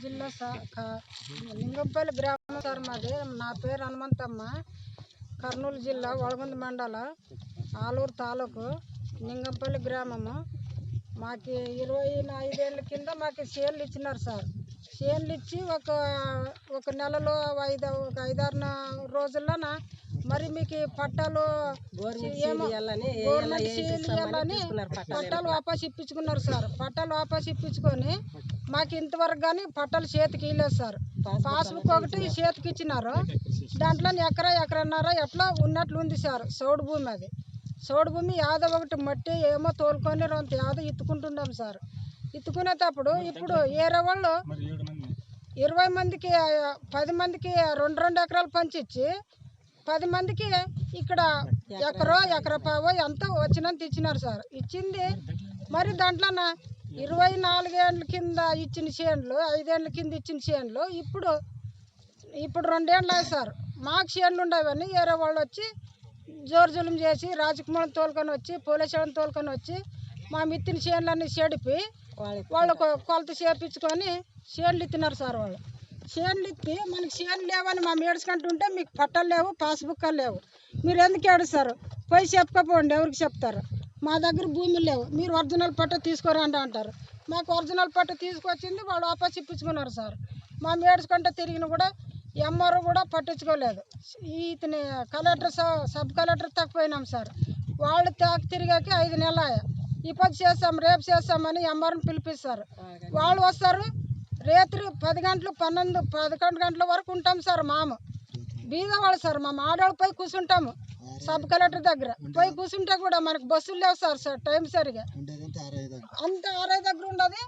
జిల్లా లింగంపల్లి గ్రామం సార్ మాది. నా పేరు హనుమంతమ్మ. కర్నూలు జిల్లా వడగుంద మండల ఆలూరు తాలూకు లింగంపల్లి గ్రామము. మాకు 25 ఏళ్ళ కింద మాకు చేన్లు ఇచ్చినారు సార్. చేన్లు ఇచ్చి ఒక నెలలో ఒక 5-6 రోజుల్లోన మరి మీకు పట్టాలు గవర్నమెంట్ సీల్ ఇవ్వాలని పట్టాలు వాపస్ ఇప్పించుకున్నారు సార్. పట్టాలు వాపస్ ఇప్పించుకొని మాకు ఇంతవరకు కానీ పట్టాలు చేతికి ఇవ్వలేదు సార్. పాస్బుక్ ఒకటి చేతికి ఇచ్చినారు. దాంట్లో ఎకరన్నర ఎట్లా ఉన్నట్లు ఉంది సార్. సౌడు భూమి అది. సౌడు భూమి యాదో ఒకటి మట్టి ఏమో తోలుకొని రొంత యాదో ఇత్తుకుంటున్నాం సార్. ఇత్తుకునేటప్పుడు ఇప్పుడు ఏరే వాళ్ళు 20 మందికి 10 మందికి 2 ఎకరాలు పంచిచ్చి 10 మందికి ఇక్కడ ఎకరపావో ఎంత వచ్చినంత ఇచ్చినారు సార్. ఇచ్చింది మరి దాంట్లో 24 ఏళ్ళ కింద ఇచ్చిన చేన్లు, 5 ఏళ్ళ కింద ఇచ్చిన చేన్లు ఇప్పుడు 2 ఏళ్ళు అయ్యాయి సార్. మాకు చేన్లు ఉండేవని వేరే వాళ్ళు వచ్చి జోరుజులం చేసి రాజకుమారుని తోలుకొని వచ్చి పోలీసులను తోలుకొని వచ్చి మా మిత్తిన చేన్లన్నీ చెడిపి వాళ్ళు కొలత చేపించుకొని చేన్లు ఇస్తున్నారు సార్. వాళ్ళు చేన్లు ఇత్తి మనకి చేన్లు లేవని మా ఏడుచుకుంటుంటే మీకు పట్టాలు లేవు, పాస్బుక్లు లేవు, మీరు ఎందుకు ఏడుస్తారు? పోయి చెప్పుకోపోండి, ఎవరికి చెప్తారు? మా దగ్గర భూములు లేవు, మీరు ఒరిజినల్ పట్ట తీసుకోరండి అంటారు. మాకు ఒరిజినల్ పట్ట తీసుకొచ్చింది వాళ్ళు వాపస్ ఇప్పించుకున్నారు సార్. మా ఏడుచుకుంటే తిరిగిన కూడా ఎంఆర్ఓ కూడా పట్టించుకోలేదు. ఇతని కలెక్టర్ సబ్ కలెక్టర్ తక్కువైనాం సార్. వాళ్ళు తిరిగాక 5 నెలలు అయ్యా. ఇప్పుడు చేస్తాం, రేపు చేస్తామని ఎంఆర్ఓని పిలిపిస్తారు. వాళ్ళు వస్తారు రాత్రి 10 గంటలు 11 గంటల వరకు ఉంటాం సార్. బీదవాళ్ళు సార్. మా ఆడవాళ్ళు పోయి కూర్చుంటాము సబ్ కలెక్టర్ దగ్గర. పోయి కూర్చుంటే కూడా మనకు బస్సులు లేవు సార్ టైం సరిగా. అంత ఆర్ఐ దగ్గర ఉండదు.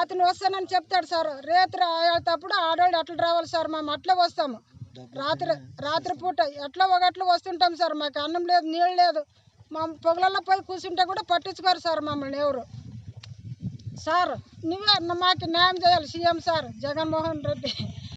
అతను వస్తానని చెప్తాడు సార్. రాత్రి ఆడేటప్పుడు ఆడవాళ్ళు ఎట్లా రావాలి సార్? మేము అట్లా వస్తాము. రాత్రిపూట ఎట్లా ఒకట్లు వస్తుంటాం సార్. మాకు అన్నం లేదు, నీళ్ళు లేదు. మా పొగలల్లో పోయి కూర్చుంటే కూడా పట్టించుకోరు సార్ మమ్మల్ని ఎవరు. సార్ నువ్వే మాకు న్యాయం చేయాలి సీఎం సార్ జగన్మోహన్ రెడ్డి.